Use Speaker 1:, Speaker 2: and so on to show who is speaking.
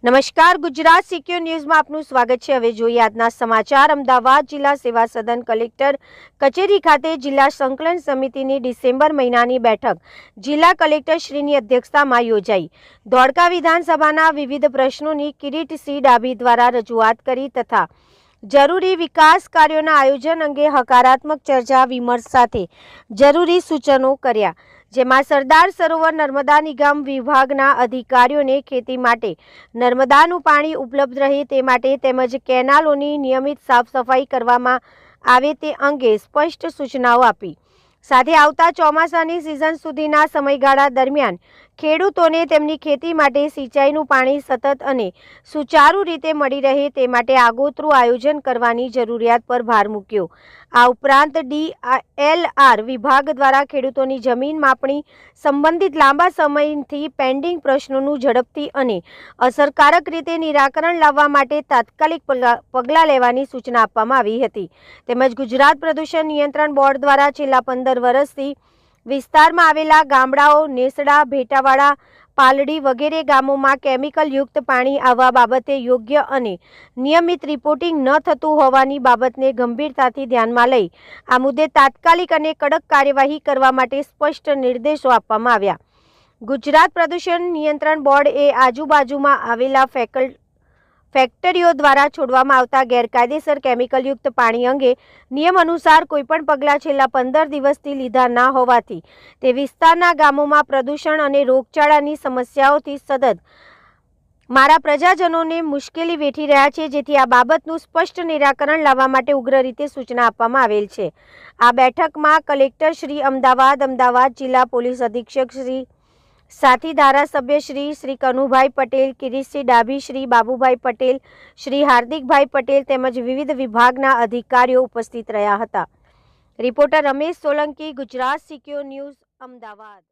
Speaker 1: નમસ્કાર, ગુજરાત સિક્યોર ન્યૂઝમાં આપનું સ્વાગત છે। હવે જોઈએ આજના સમાચાર। અમદાવાદ જિલ્લા સેવા સદન કલેક્ટર કચેરી ખાતે જિલ્લા સંકલન સમિતિની ડિસેમ્બર મહિનાની બેઠક જિલ્લા કલેક્ટર શ્રીની અધ્યક્ષતામાં યોજાઈ। ધોળકા વિધાનસભાના વિવિધ પ્રશ્નોની કિરીટસિંહ ડાભી દ્વારા રજૂઆત કરી તથા જરૂરી વિકાસ કાર્યોના આયોજન અંગે હકારાત્મક ચર્ચા વિમર્શ સાથે જરૂરી સૂચનો કર્યા, જેમાં સરદાર સરોવર નર્મદા નિગમ વિભાગના અધિકારીઓને ખેતી માટે નર્મદાનું પાણી ઉપલબ્ધ રહે તે માટે તેમજ કેનાલોની નિયમિત સાફ સફાઈ કરવામાં આવે તે અંગે સ્પષ્ટ સૂચનાઓ આપી। સાથે આવતા ચોમાસાની સિઝન સુધીના સમયગાળા દરમિયાન ખેડૂતોને તેમની ખેતી માટે સિંચાઈનું પાણી સતત અને સુચારુ રીતે મળી રહે તે માટે આગોતરું આયોજન કરવાની જરૂરિયાત પર ભાર મૂક્યો। આ ઉપરાંત DLR વિભાગ દ્વારા ખેડૂતોની જમીન માપણી સંબંધિત લાંબા સમયથી પેન્ડિંગ પ્રશ્નોનું ઝડપથી અને અસરકારક રીતે નિરાકરણ લાવવા માટે તાત્કાલિક પગલાં લેવાની સૂચના આપવામાં આવી હતી। તેમજ ગુજરાત પ્રદૂષણ નિયંત્રણ બોર્ડ દ્વારા છેલ્લા 15 વર્ષથી વિસ્તારમાં આવેલા ગામડાઓ નેસડા, ભેટાવાડા, પાલડી વગેરે ગામોમાં કેમિકલયુક્ત પાણી આવવા બાબતે યોગ્ય અને નિયમિત રિપોર્ટિંગ ન થતું હોવાની બાબતને ગંભીરતાથી ધ્યાનમાં લઈ આ મુદ્દે તાત્કાલિક અને કડક કાર્યવાહી કરવા માટે સ્પષ્ટ નિર્દેશો આપવામાં આવ્યા। ગુજરાત પ્રદૂષણ નિયંત્રણ બોર્ડ એ આજુબાજુમાં આવેલા ફેક્ટરીઓ દ્વારા છોડવામાં આવતા ગેરકાયદેસર કેમિકલયુક્ત પાણી અંગે નિયમ અનુસાર કોઈપણ પગલાં છેલ્લા 15 દિવસથી લીધા ના હોવાથી તે વિસ્તારના ગામોમાં પ્રદૂષણ અને રોગચાળાની સમસ્યાઓથી સતત મારા પ્રજાજનોને મુશ્કેલી વેઠી રહ્યા છે, જેથી આ બાબતનું સ્પષ્ટ નિરાકરણ લાવવા માટે ઉગ્ર રીતે સૂચના આપવામાં આવેલ છે। આ બેઠકમાં કલેક્ટર શ્રી અમદાવાદ જિલ્લા પોલીસ અધિક્ષક શ્રી સાથી ધારાસભ્ય શ્રી કનુભાઈ પટેલ, કિરીટસિંહ ડાભી, શ્રી બાબુભાઈ પટેલ, શ્રી હાર્દિકભાઈ પટેલ તેમજ વિવિધ વિભાગના અધિકારીઓ ઉપસ્થિત રહ્યા હતા। Reporter Ramesh Solanki, Gujarat secure news, Ahmedabad.